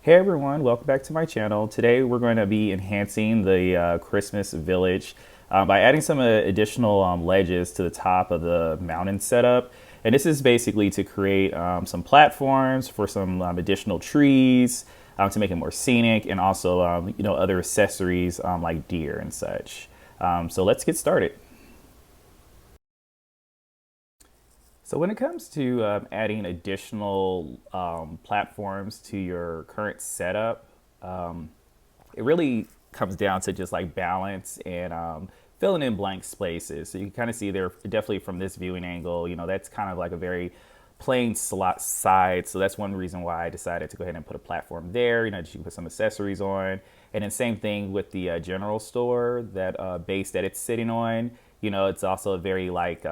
Hey everyone, welcome back to my channel. Today we're going to be enhancing the Christmas village by adding some additional ledges to the top of the mountain setup. And this is basically to create some platforms for some additional trees to make it more scenic, and also other accessories like deer and such. So let's get started. So when it comes to adding additional platforms to your current setup, it really comes down to just like balance and filling in blank spaces. So you can kind of see there, definitely from this viewing angle, that's kind of like a very plain slot side. So that's one reason why I decided to go ahead and put a platform there, that you can put some accessories on. And then same thing with the general store, that base that it's sitting on. It's also a very like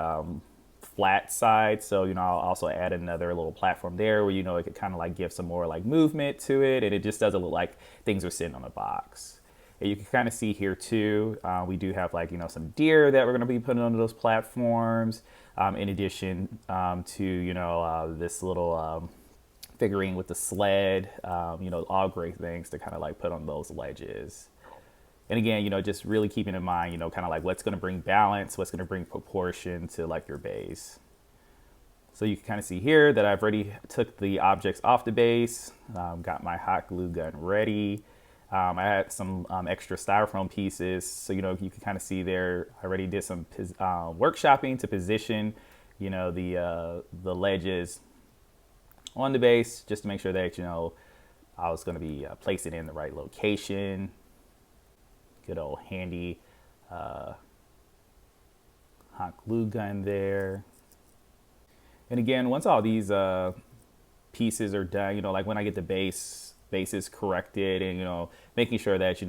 flat side. So, I'll also add another little platform there where, it could kind of like give some more like movement to it. And it just doesn't look like things are sitting on a box. And you can kind of see here too, we do have like, some deer that we're going to be putting on those platforms. In addition to, this little figurine with the sled, all great things to kind of like put on those ledges. And again, just really keeping in mind, kind of like what's going to bring balance, what's going to bring proportion to like your base. So you can kind of see here that I've already took the objects off the base, got my hot glue gun ready. I had some extra styrofoam pieces. So, you can kind of see there, I already did some workshopping to position, the ledges on the base, just to make sure that, I was going to be placing it in the right location. Good old handy hot glue gun there. And again, once all these pieces are done, like when I get the bases corrected, and making sure that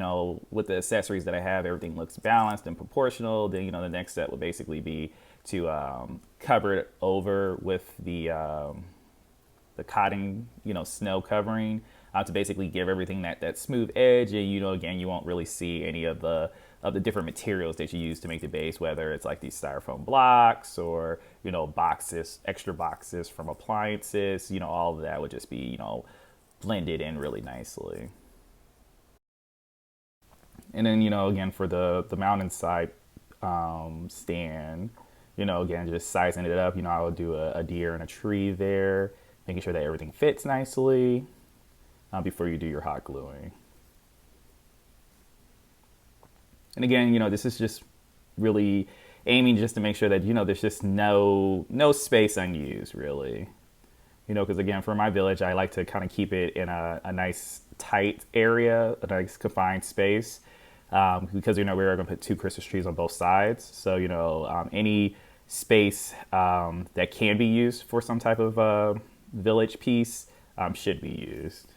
with the accessories that I have, everything looks balanced and proportional, then the next step would basically be to cover it over with the cotton, snow covering, to basically give everything that smooth edge. And again, you won't really see any of the different materials that you use to make the base, whether it's like these styrofoam blocks or boxes, extra boxes from appliances. All of that would just be blended in really nicely. And then again, for the mountainside stand, again, just sizing it up. I would do a deer and a tree there, making sure that everything fits nicely before you do your hot gluing. And again, this is just really aiming just to make sure that there's just no space unused, really. Because again, for my village, I like to kind of keep it in a nice tight area, a nice confined space, because we're going to put two Christmas trees on both sides. So any space that can be used for some type of village piece should be used.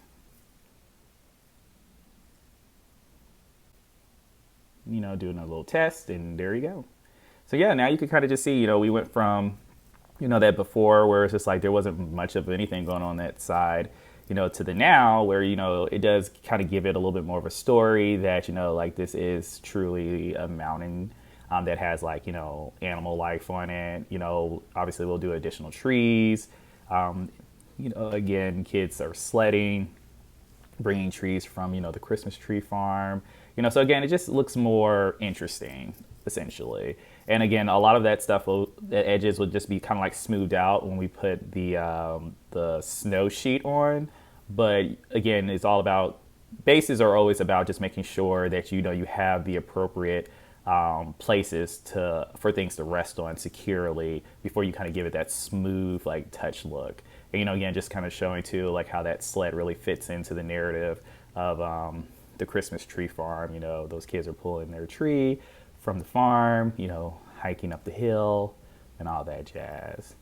Doing a little test, and there you go. So yeah, now you can kind of just see, we went from, that before where it's just like there wasn't much of anything going on that side, to the now where, it does kind of give it a little bit more of a story that, like this is truly a mountain that has like, animal life on it. Obviously we'll do additional trees. Again, kids are sledding, bringing trees from, the Christmas tree farm. So again, it just looks more interesting, essentially. And again, a lot of that stuff, the edges will just be kind of like smoothed out when we put the snow sheet on. But again, it's all about, bases are always about just making sure that you have the appropriate places for things to rest on securely before you kind of give it that smooth like touch look. And, again, just kind of showing too like how that sled really fits into the narrative of the Christmas tree farm. Those kids are pulling their tree from the farm, hiking up the hill and all that jazz.